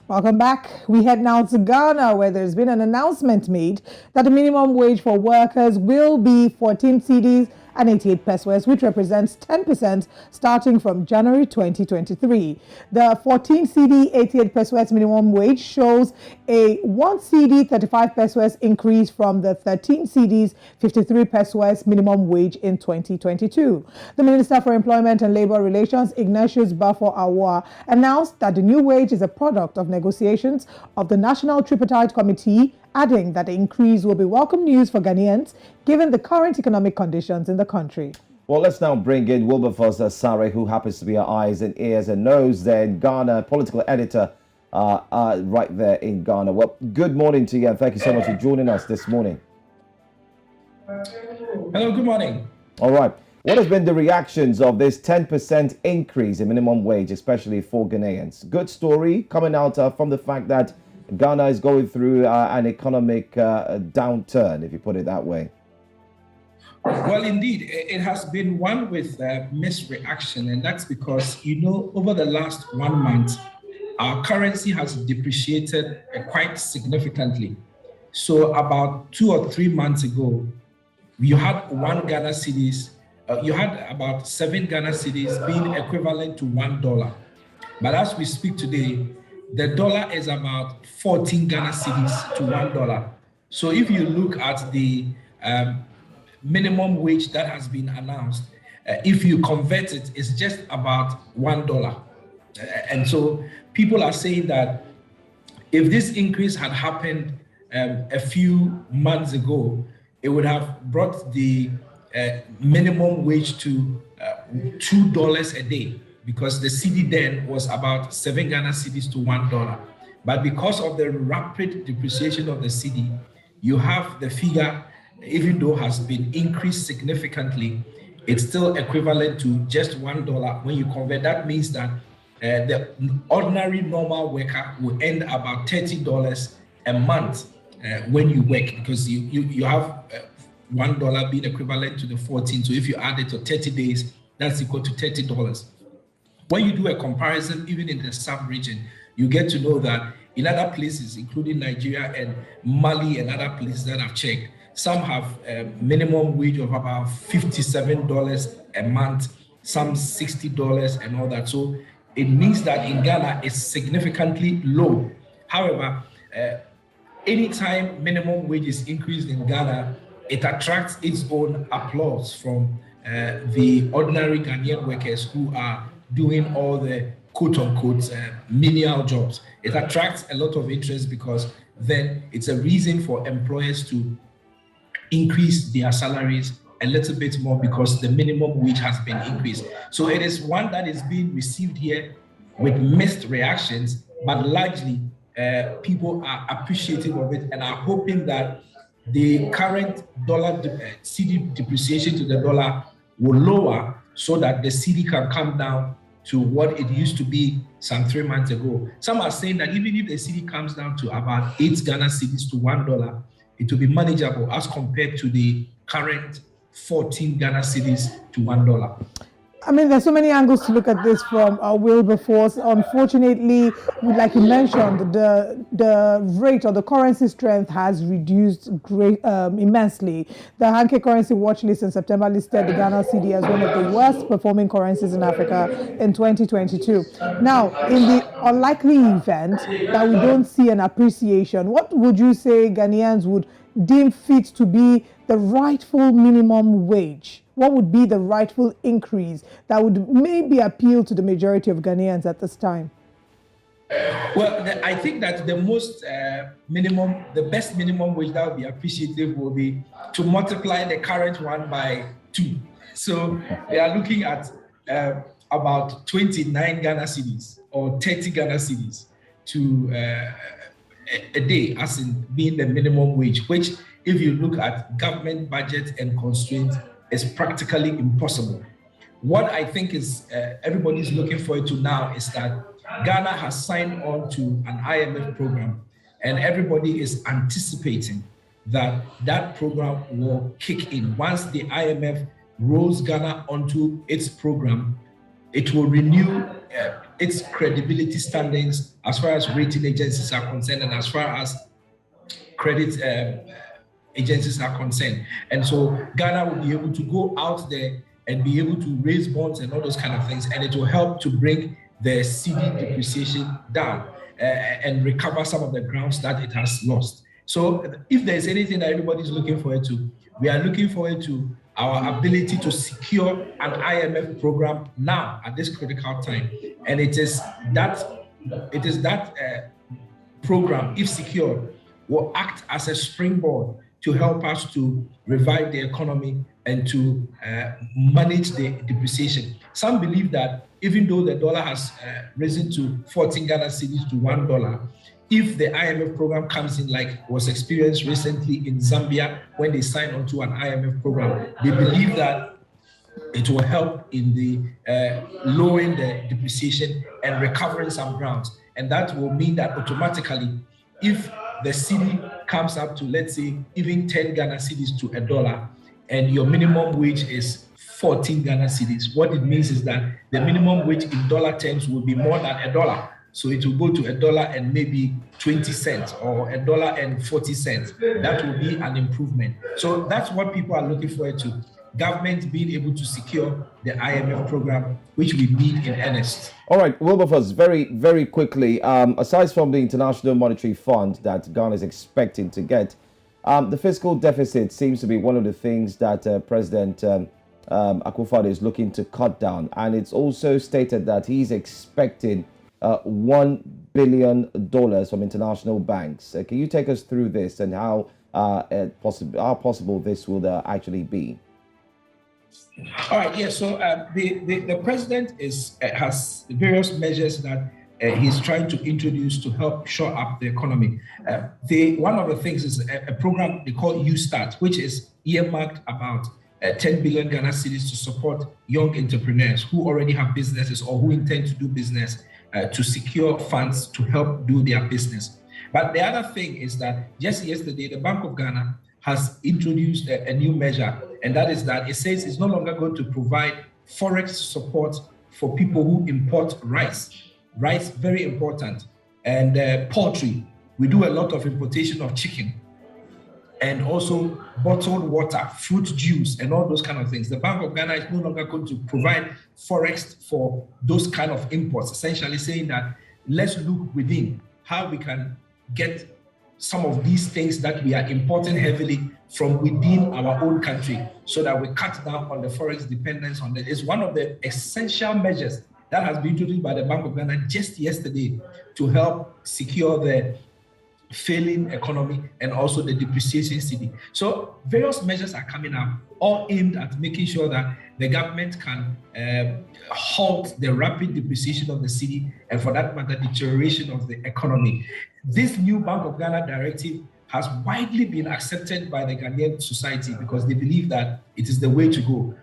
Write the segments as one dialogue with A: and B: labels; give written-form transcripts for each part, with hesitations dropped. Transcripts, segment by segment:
A: Welcome back. We head now to Ghana, where there's been an announcement made that the minimum wage for workers will be 14 cedis and 88 pesos, which represents 10% starting from January 2023. The 14 CD 88 pesos minimum wage shows a 1 CD 35 pesos increase from the 13 CDs 53 pesos minimum wage in 2022. The Minister for Employment and Labor Relations, Ignatius Bafo Awa, announced that the new wage is a product of negotiations of the National Tripartite Committee, adding that the increase will be welcome news for Ghanaians given the current economic conditions in the country.
B: Well, let's now bring in Wilberforce Sare, who happens to be our eyes and ears and nose there in Ghana, political editor right there in Ghana. Well, good morning to you, and thank you so much for joining us this morning.
C: Hello, good morning.
B: All right. What has been the reactions of this 10% increase in minimum wage, especially for Ghanaians? Good story coming out from the fact that Ghana is going through an economic downturn, if you put it that way.
C: Well, indeed, it has been one with mixed reaction, and that's because, over the last 1 month, our currency has depreciated quite significantly. So about 2 or 3 months ago, you had you had about 7 Ghana cedis being equivalent to $1. But as we speak today, the dollar is about 14 Ghana cedis to $1. So if you look at the minimum wage that has been announced, if you convert it, it's just about $1. And so people are saying that if this increase had happened a few months ago, it would have brought the minimum wage to $2 a day, because the cedi then was about 7 Ghana cedis to $1. But because of the rapid depreciation of the cedi, you have the figure, even though has been increased significantly, it's still equivalent to just $1. When you convert, that means that the ordinary normal worker will earn about $30 a month when you work, because you have $1 being equivalent to the 14. So if you add it to 30 days, that's equal to $30. When you do a comparison, even in the sub-region, you get to know that in other places, including Nigeria and Mali and other places that I've checked, some have a minimum wage of about $57 a month, some $60 and all that. So it means that in Ghana, it's significantly low. However, anytime minimum wage is increased in Ghana, it attracts its own applause from the ordinary Ghanaian workers who are doing all the quote-unquote menial jobs. It attracts a lot of interest because then it's a reason for employers to increase their salaries a little bit more because the minimum wage has been increased. So it is one that is being received here with mixed reactions, but largely people are appreciative of it and are hoping that the current dollar cedi depreciation to the dollar will lower so that the cedi can come down to what it used to be some 3 months ago. Some are saying that even if the cedi comes down to about 8 Ghana cedis to $1, it will be manageable as compared to the current 14 Ghana cedis to $1.
A: I mean, there's so many angles to look at this from Wilberforce. Unfortunately, like you mentioned, the rate or the currency strength has reduced immensely. The Hanke Currency Watch List in September listed the Ghana cedi as one of the worst performing currencies in Africa in 2022. Now, in the unlikely event that we don't see an appreciation, what would you say Ghanaians would deem fit to be the rightful minimum wage? What would be the rightful increase that would maybe appeal to the majority of Ghanaians at this time?
C: Well, I think that the most the best minimum wage that would be appreciative will be to multiply the current one by 2. So they are looking at about 29 Ghana cedis or 30 Ghana cedis to a day, as in being the minimum wage, which if you look at government budget and constraints, is practically impossible. What I think is everybody's looking forward to now is that Ghana has signed on to an IMF program, and everybody is anticipating that that program will kick in. Once the IMF rolls Ghana onto its program, it will renew its credibility standings as far as rating agencies are concerned and as far as credit agencies are concerned. And so Ghana will be able to go out there and be able to raise bonds and all those kind of things, and it will help to bring the cedi depreciation down and recover some of the grounds that it has lost. So if there's anything that everybody's looking forward to, we are looking forward to our ability to secure an IMF program now at this critical time. And it is that program, if secured, will act as a springboard to help us to revive the economy and to manage the depreciation. Some believe that even though the dollar has risen to 14 Ghana cedis to $1, if the IMF program comes in like was experienced recently in Zambia when they signed onto an IMF program, they believe that it will help in the lowering the depreciation and recovering some grounds. And that will mean that automatically, if the cedi comes up to, let's say, even 10 Ghana cedis to $1, and your minimum wage is 14 Ghana cedis, what it means is that the minimum wage in dollar terms will be more than $1. So it will go to $1 and maybe 20 cents or $1 and 40 cents. That will be an improvement. So that's what people are looking forward to. Government being able to secure the IMF program, which we need in earnest.
B: All right, Wilberforce, very, very quickly, aside from the International Monetary Fund that Ghana is expecting to get, the fiscal deficit seems to be one of the things that President Akufo-Addo is looking to cut down. And it's also stated that he's expecting $1 billion from international banks. Can you take us through this and how possible this will actually be?
C: All right, yeah. So the president has various measures that he's trying to introduce to help shore up the economy. One of the things is a program they call U-Start, which is earmarked about 10 billion Ghana cedis to support young entrepreneurs who already have businesses or who intend to do business to secure funds to help do their business. But the other thing is that just yesterday, the Bank of Ghana has introduced a new measure, and that is that it says it's no longer going to provide forex support for people who import rice. Rice, very important, and poultry. We do a lot of importation of chicken, and also bottled water, fruit juice, and all those kind of things. The Bank of Ghana is no longer going to provide forex for those kind of imports, essentially saying that let's look within how we can get some of these things that we are importing heavily from within our own country so that we cut down on the forex dependence on that. It's one of the essential measures that has been introduced by the Bank of Ghana just yesterday to help secure the failing economy and also the depreciation cedi. So various measures are coming up, all aimed at making sure that the government can halt the rapid depreciation of the cedi and, for that matter, deterioration of the economy. This new Bank of Ghana directive has widely been accepted by the Ghanaian society because they believe that it is the way to go.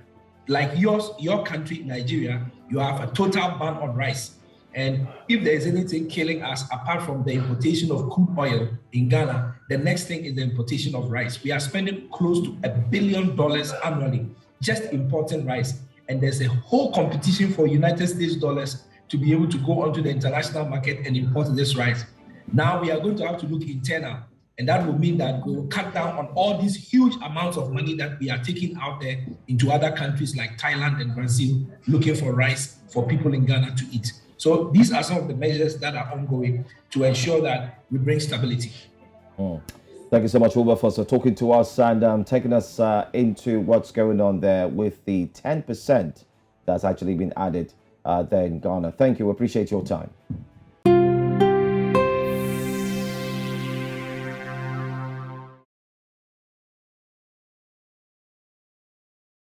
C: Like your country, Nigeria, you have a total ban on rice. And if there is anything killing us apart from the importation of crude oil in Ghana, the next thing is the importation of rice. We are spending close to $1 billion annually just importing rice. And there's a whole competition for United States dollars to be able to go onto the international market and import this rice. Now we are going to have to look internal. And that will mean that we will cut down on all these huge amounts of money that we are taking out there into other countries like Thailand and Brazil, looking for rice for people in Ghana to eat. So these are some of the measures that are ongoing to ensure that we bring stability.
B: Thank you so much, Wilberforce, for talking to us and taking us into what's going on there with the 10% that's actually been added there in Ghana. Thank you. We appreciate your time.